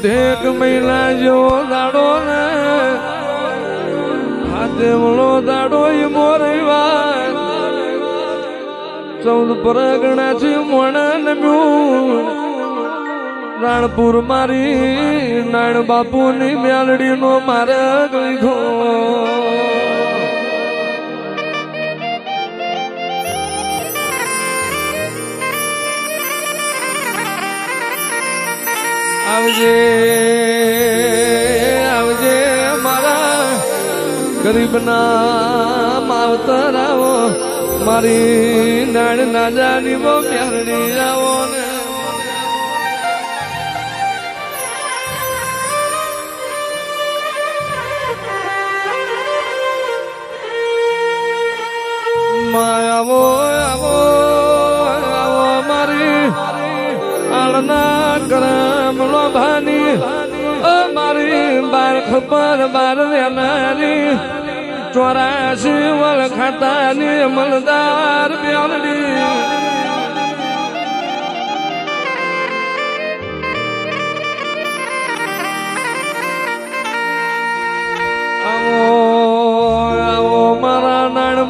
ઢેક મહિના જેવો દાડો ને હાથે મળો દાડો એ મોરવા 14 પરગણા થી મોણા નમ્યું રાણપુર મારી નાણ બાપુ ની મ્યાલડી નો માર્ગ લીધો આવજે આવજે મારા ગરીબના માવતર આવો મારી નાણ ના જાની બો મ્યાલડી આવો ને આવો આવો આવો મારી આળના કરમ નો ભાની મારી બાર ખબર બાર વેનારી 84 વલ ખાતાની મલદાર મ્યાલડી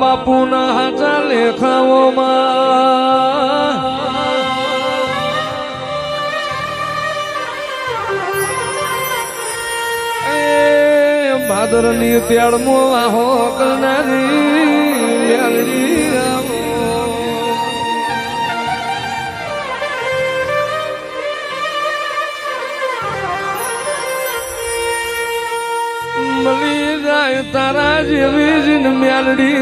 બાપુ ના હાચા લેખાઓ માં ભાદર ની ત્યાળમો આહો કરનારી મ્યાલડી આવો મળી જાય તારા જેવી જ મ્યાલડી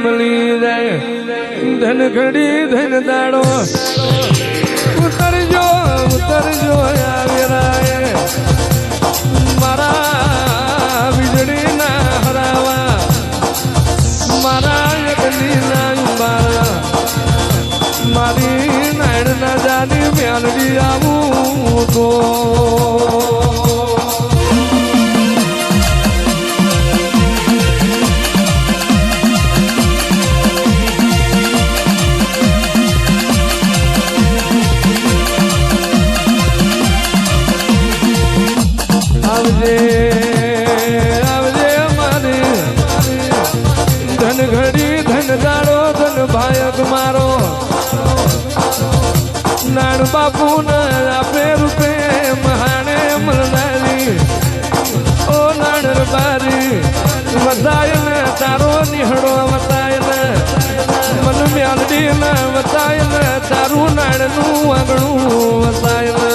મળી જાય ધન ઘડી ધન દાડો ઉતરજો ઉતરજો આવેરાય મારા વીજળી ના હરાવા મારા યજ્ઞી ના ઉંબારા મારી નાયણ ના જાની મ્યાલડી આવું તો આવજે મારી ધન ઘડી ધન દાડો ધન ભાયક મારો નાણ બાપુ ના આપે રૂપે મહાણે મળનારી ઓ નાણ બારી વતાય ને તારો નિહળો વતાય ને મન મ્યાલડી ને વતાય ને તારું નાણ નું આગણું વતાય ને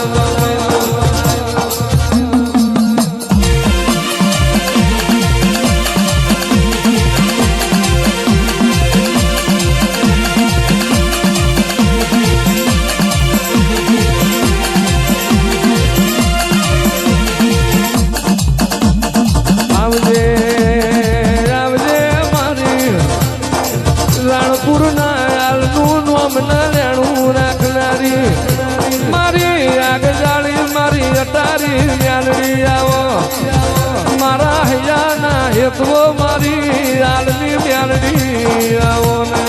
મારી આગ જાળી મારી અટારી મ્યાલડી આવો મારા હૈયા ના હેતવો મારી આલની મ્યાલડી આવો ને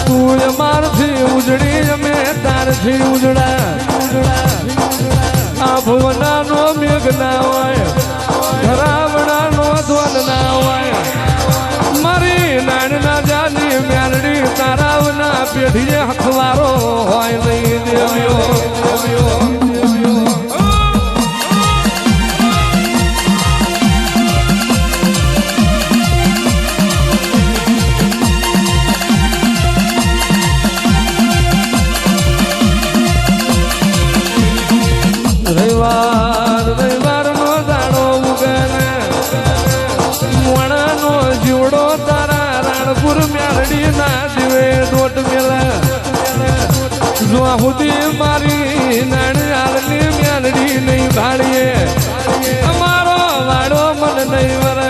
તું અમારથી ઉજળી અમે તારથી ઉજળા આ ભુવના નો મેઘ ના હોય ધરાવણા નો ધ્વન ના હોય મારી નાણ ના જાની મ્યાલડી તારાવના પેઢીએ હથવારો હોય નહીં દેવ્યો રવિવાર નો દાડો ઉગે મોણા નો જીવડો તારા રાણપુર મ્યાલડી ના દિવે દોટ મેલા જ્યાં સુધી મારી નાણિયાળની મ્યાલડી નહીં ભાળીએ અમારો વાડો મન નહીં વરે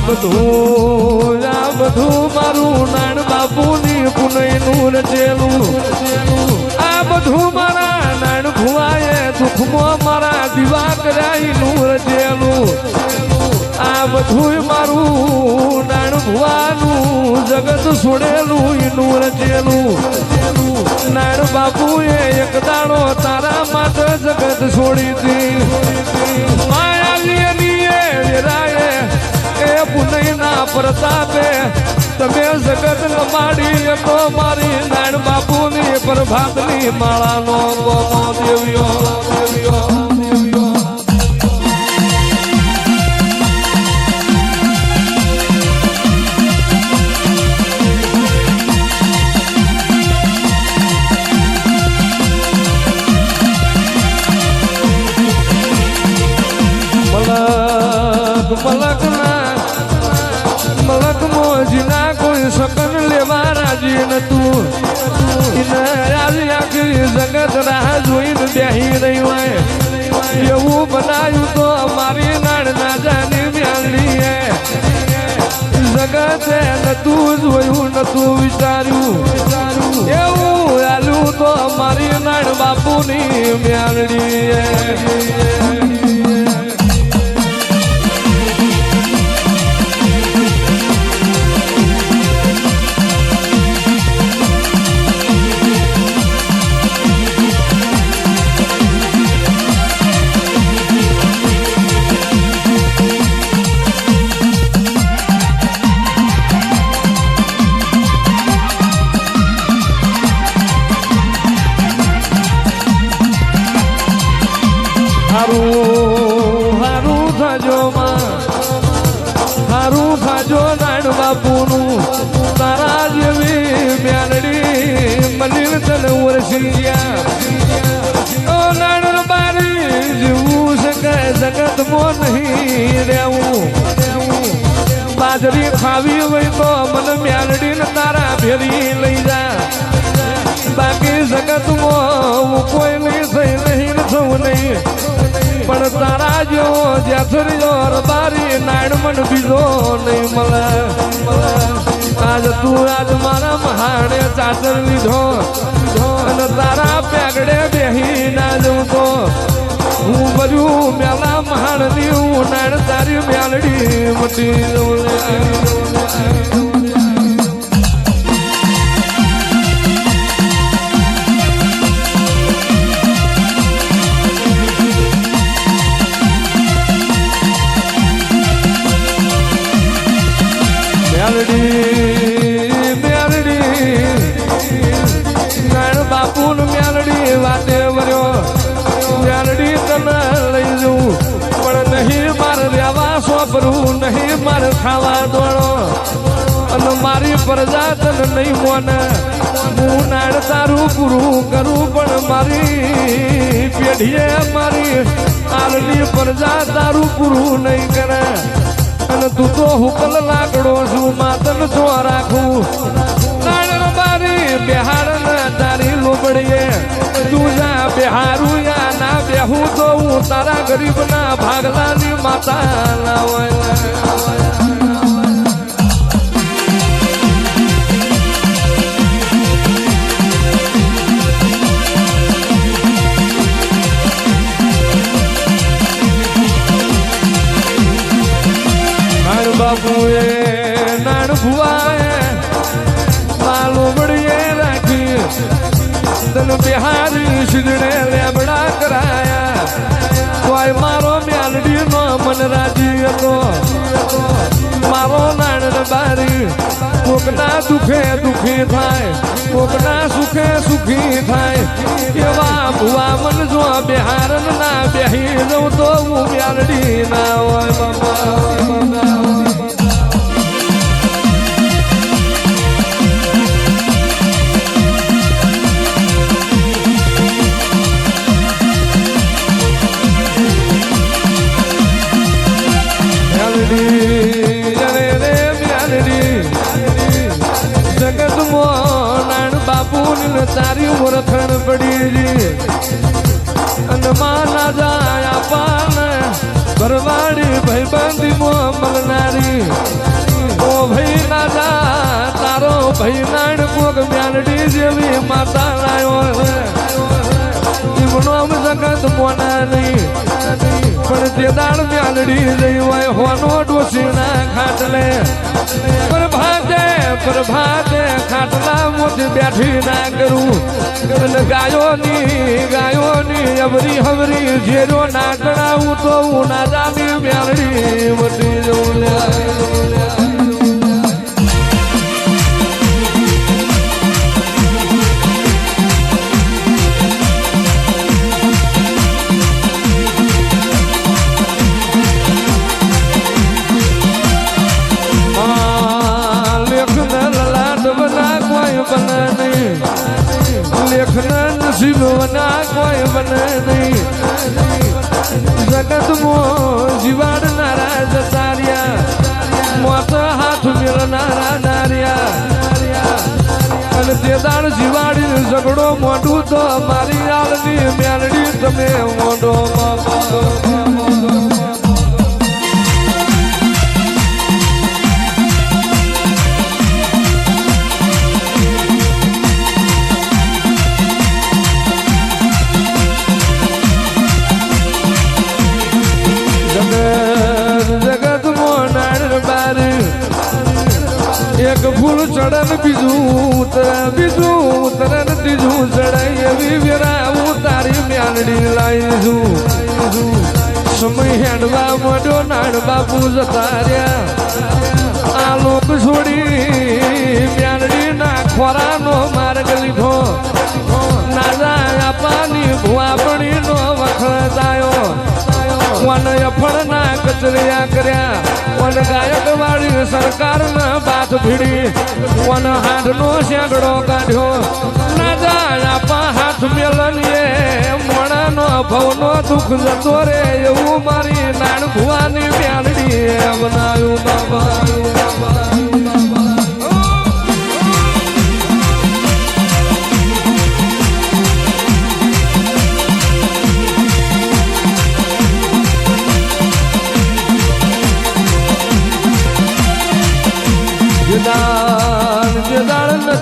બધું મારું નાણ બાપુની પુનયનું રચેલું આ બધું મારા નાણ ભુવાએ દુઃખમાં મારા દીવા કરાઈનું રચેલું આ બધું મારું નાણ ભુવાનું જગત છોડેલું એનું રચેલું નાણ બાપુએ એક દાડો તારા માટે જગત છોડી દી એ પુનયના પ્રતાપે તમે જગત લમાડી તો મારી નાણ બાપુની પ્રભાતની માળાનો ગોમો દેવ્યો મલક મોજીના કોઈ સકન લેવા રાજી નતું આખી જગત રાહ જોઈને બેહી રહી હોય એવું બનાવ્યું તો મારી નાણ ના જાની મ્યાલી જગતે નતું જોયું નતું વિચાર્યું એવું આલ્યું તો મારી નાણ બાપુની મ્યાલડી હારું થાજો નાણ બાપુનું તારા જેવી મ્યાલડી મલિન તન વરસી ગયા નાણ બારી જીવું શકે જગતમાં નહીં રહેવું બાજરી ખાવી હોય તો મને મ્યાલડી ને તારા ભેરી લઈ જા બાકી જગતમાં કોઈ નહીં થઈ નહીં થવું નહીં પણ તારા જેવો જેથરીઓ રબારી નાણ મન બીજો નહીં મળે આજ તું આજ મારા મહાણે ચાચર લીધો અને તારા પેગડે બેહી ના જવું તો હું બધું મેલા મહાણની હું નાણ તારી મ્યાલડી મટી જવું નાણ બાપુન મ્યાલડી વાતે વર્યો મ્યાલડી તને લઈ જવું પણ નહીં મારે રહેવા સોંપરું નહીં મારે ખાવા દોડો અને મારી પ્રજા તને નહીં મોને હું નાણ તારું પૂરું કરું પણ મારી પેઢીએ મારી આલની પ્રજા તારું પૂરું નહીં કરે અને તું તો હુકલ લાકડો છું માતન જો રાખું નાણ બારી બિહાર ના તારી લોબડીએ તું જા બિહારું યા ના બેહું તો હું તારા ગરીબ ના ભાગલાની માતા ના હોય બાપુએ નાણ ભુવાએ માલુમડીએ રાખી તન બિહારી શીદડે લેબડા કરાયા કોઈ મારો મ્યાલડી નો મન રાજી હતો મારો નાણ બારી કોકના દુખે દુખી થાય કોકના સુખે સુખી થાય એવા ભુવા મન જો બિહાર ના બેહી જવું તો હું મ્યાલડી ના હોય બાપા તારી ઓળખણ પડી અને માના જાય પાન ભરવાડી ભાઈ બંધીમાં મળનારી ઓ ભાઈ નાજા તારો ભાઈ નાણ કોક મ્યાલડી જેવી માતા લાયો નામ જગત મોના નહીં પણ તે દાળ મ્યાલડી જઈ હોય હોનો ડોસીના ખાટલે પ્રભાતે ખાટલા મોથી બેઠી ના કરું ગાયોની અવરી હવરી જેરો ના કણાવું તો હું ના જાની મ્યાલડી વટી જવું લેખન શિવના કોઈ બને નહીં જગત મો જીવાડનારા જતાર્યા મોત હાથ મેળનારા નાર્યા અને તે દાળ જીવાડી ઝઘડો મોઢું તો મારી આલની મ્યાલડી તમે મોઢો એક ફૂલ ચડન બીજું ઉતરન ત્રીજું ચડાઈ એવી વેરા તારી મ્યાલડી લાવીશું સમય હેડવા મોઢો નાણ બાપુ જતા રહ્યા આ લોક છોડી મ્યાલડી ના ખોરાનો માર્ગ લીધો ના જાય પાની ભુવાપણી નો વખડાયો વન અફળના કચરિયા કર્યા વન ગાયક વાળી સરકારના બાથ ભીડી વન હાથનો શેગડો કાઢ્યો ના જાય આપા હાથ મેલનીએ મોણાનો ભવનો દુઃખ જતો રે એવું મારી નાણ ભુવાની મ્યાલડી બનાવ્યું બાબા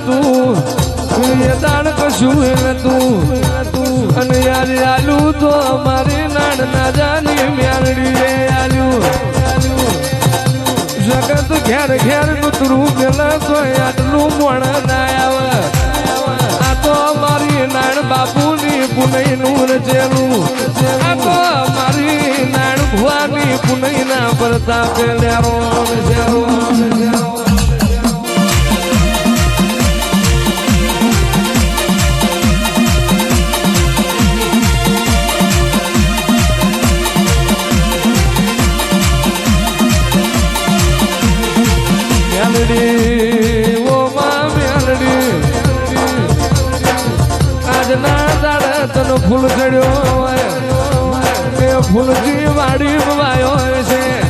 તું દાણ કશું નતું અને યાર આલું તો મારી નાણ ના જાની મ્યાલડી આલ્યું જગત ઘેર ઘેર કૂતરું પેલા તો આટલું મોણ ના આવે આ તો મારી નાણ બાપુની પુનઈ નું રચેલું આ તો મારી નાણ ભુવાની પુનઈ ના પ્રતાપે લેરો ફૂલ ચડ્યો એ ફૂલથી વાડી વાયો છે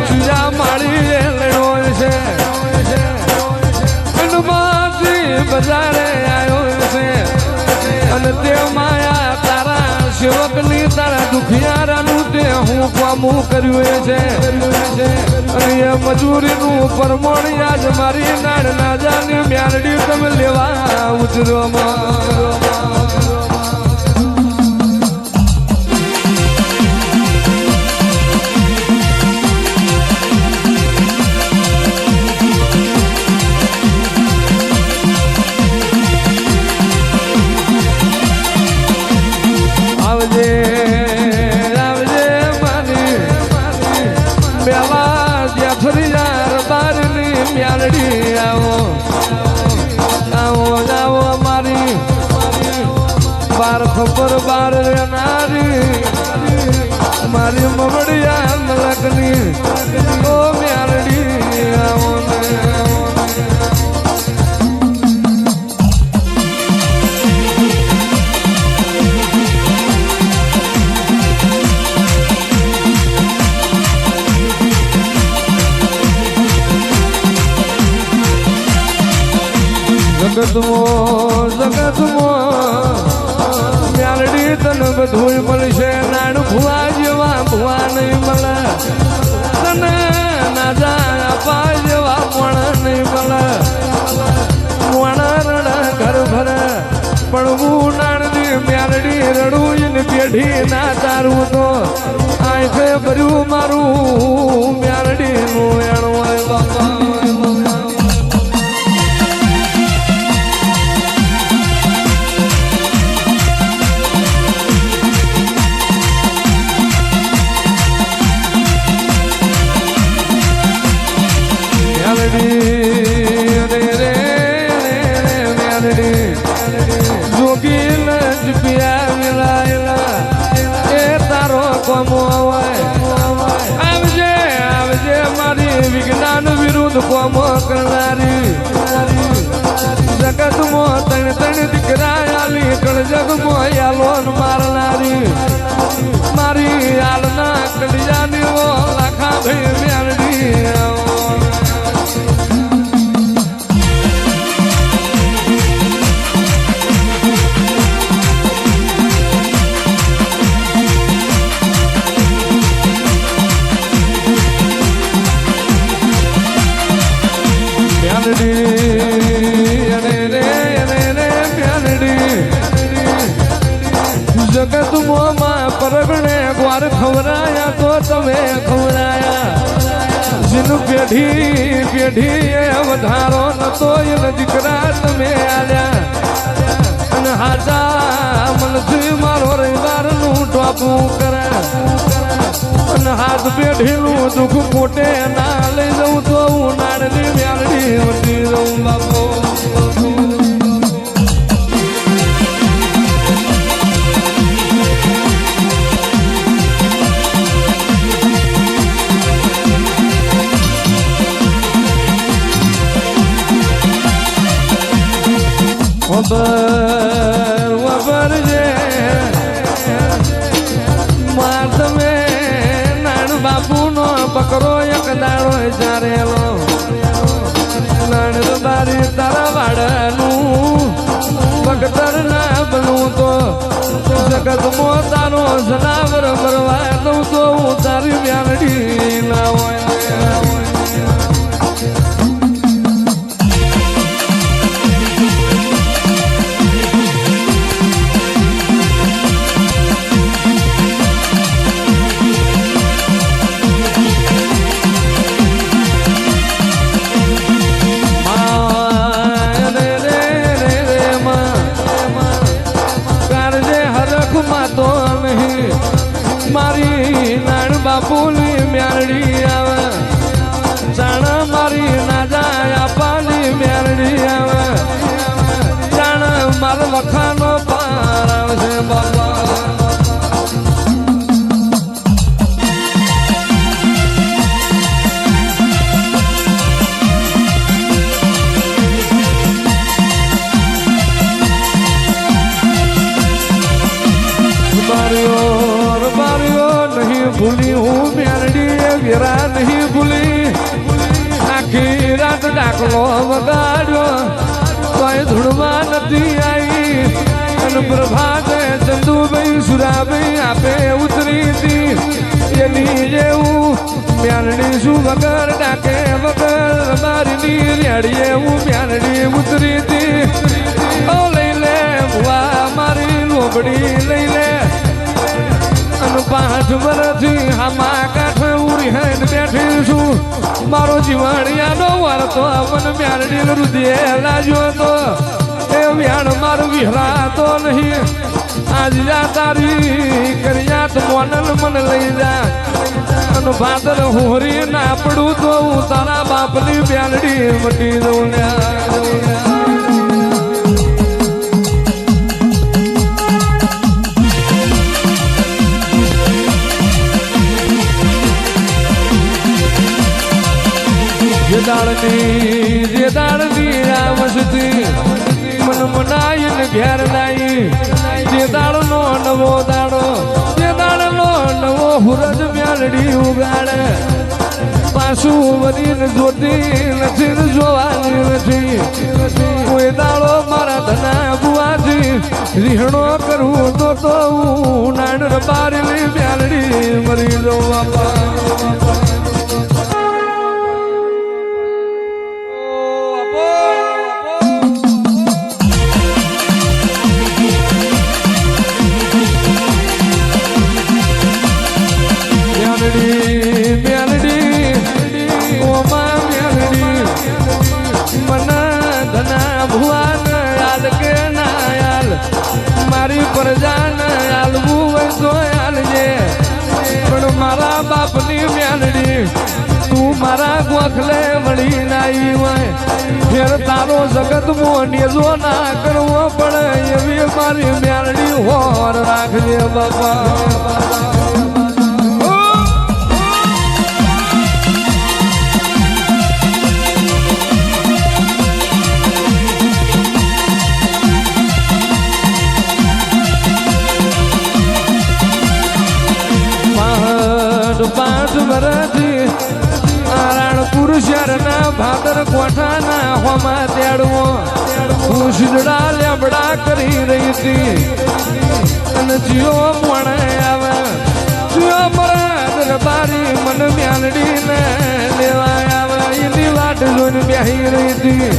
ચીજા માળી લેડો છે બજારે આવ્યો છે અને તે માયા તારા સેવકની તારા દુખિયારાનું તે હું કામું કર્યું છે અને એ મજૂરીનું પરમણ યાદ મારી નાડ ના જાની મ્યાલડી તમે લેવા ઉતરોમાં મ્યાલડી આવો આવો આવો મારી બાર ખબર બાર રેનારી મારી મમડિયા મલકની ઓ મ્યાલડી આવો જગતમો મ્યાલડી તને બધું મળશે નાણ ભુવા જેવા ભુવા નહીં મળે તને નાજા આપા જેવા પણ નહીં મળે મોણા ઘર ભરે પણ હું નાણની મ્યાલડી રડું ને પેઢી ના તારું તો આંખે ભર્યું મારું મ્યાલડી નું એણું હોય બાપા વિજ્ઞાન વિરુદ્ધ કોમો કરનારી જગત મો તણ તણ દીકરા આલી કણ જગ મો યાલોન મારનારી મારી આલના કડિયાની ઓ લાખા ભાઈ મ્યાલડી જગત મોમાં પરગણે ગ્વાર ખવરાયા તો તમે ખવરાયા જેનું પેઢી પેઢી વધારો નતો એને દીકરા તમે આલ્યા અને હાજા મનથી મારો રવિવારનું ટોપું કરે અને હાથ પેઢીનું દુઃખ પોતે ના લઈ જવું તો હું નાણની મ્યાલડી વટી જવું બાપો વબર જે માર તમે નાણ બાપુનો બકરો એક દાડો ચારેલો નાણ બારી તારા વાડાનું બગતર ના બનવું તો જગત મો તારો જનાવર મરવા દઉં તો હું તારી મ્યાલડી ના હોય મારી નાણ બાપુની મ્યાલડી આવે જાણ મારી નાજા આપાની મ્યાલડી આવે જાણ મારો વખાનો પાર આવશે બાપા ભૂલી હું મ્યાલડી વેરા નહીં ભૂલી આખી રાત ડાકલો વગાડ્યો કોઈ ધૂળમાં નથી આવી અને પ્રભાતે ચંદુભાઈ સુરાભાઈ આપે ઉતરી હતી એની જેવું મ્યાલડી શું વગર ડાકે વગર મારીની રેડીએ હું મ્યાલડી ઉતરી હતી ઓ લઈ લે ભુવા મારી લોબડી લઈ લે પાંચ વર્ષથી હામા કાંઠે ઉરી હેડ બેઠી છું મારો જીવણિયાનો વારતો મન મ્યાલડી રુધિએ લાગ્યો તો એ વ્યાણ મારું વિહરાતો નહીં આજ જા તારી કર્યાત મોનલ મન લઈ જા અને ભાદર હોરી ના પડું તો હું તારા બાપની મ્યાલડી મટી દઉં જે દાળની આવસતી મન મનાઈને ઘેર લાઈ જે દાળનો નવો દાડો જે દાળનો નવો હુરજ મ્યાલડી ઉગાડે પાછું વરીને જોતી નથી જોવાની નથી કોઈ દાડો મારા ધના બુવાજી રીહણો કરું તો હું નાણ બારી મ્યાલડી મરી લો બાપા પ્રજાને આલવું હોય તો આલજે પણ મારા બાપની મ્યાલડી તું મારા ગોખલે વળી નાઈ હોય ફેર તારો જગત મોનેજો ના કરવો પડે એવી મારી મ્યાલડી હોર રાખજે બાપા પાંચ વર્ષથી રાણપુર શહેરના ભાદર કોઠાના હોમાં તેડવો હું શીદડા લેબડા કરી રહી હતી અને જીઓ મોણે આવે જીઓ બરાબર બારી મન મ્યાલડી ને લેવા આવે એની વાટ જોઈને બેહી રહી હતી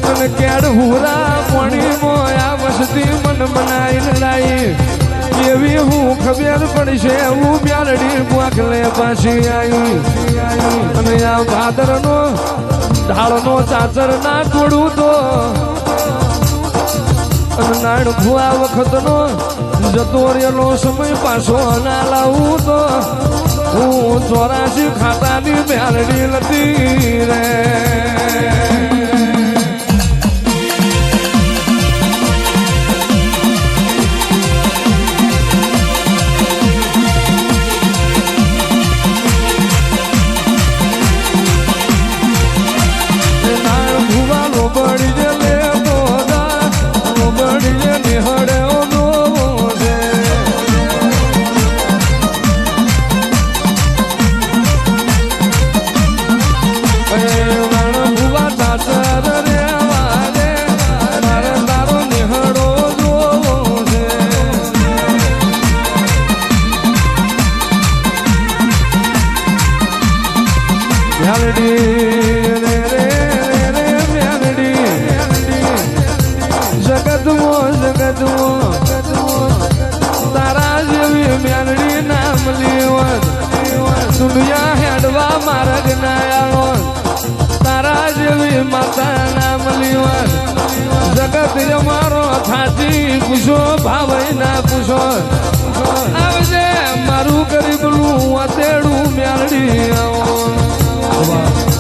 અને કેડ હુરા પોણી મોયા વસતી મન મનાઈને લાઈ એવી હું ખબર પડશે એવું મ્યાલડી ગોખલે પાછી આવી અને આ ભાદરનો ઢાળનો ચાચર ના તોડું તો અને નાણ ભુવા વખતનો જતો રહેલો સમય પાછો ના લાવું તો હું 84 ખાતાની મ્યાલડી નથી રે તારા જેવી મ્યાલડી નામ લેવત દુનિયા હેડવા માર્ગ ના આવો તારા જેવી માતા નામ લેવત જગત અમારો થાતી પૂછો ભાવઈ ના પૂછો આવજે મારું ગરીબનું અતેડું મ્યાલડી આવો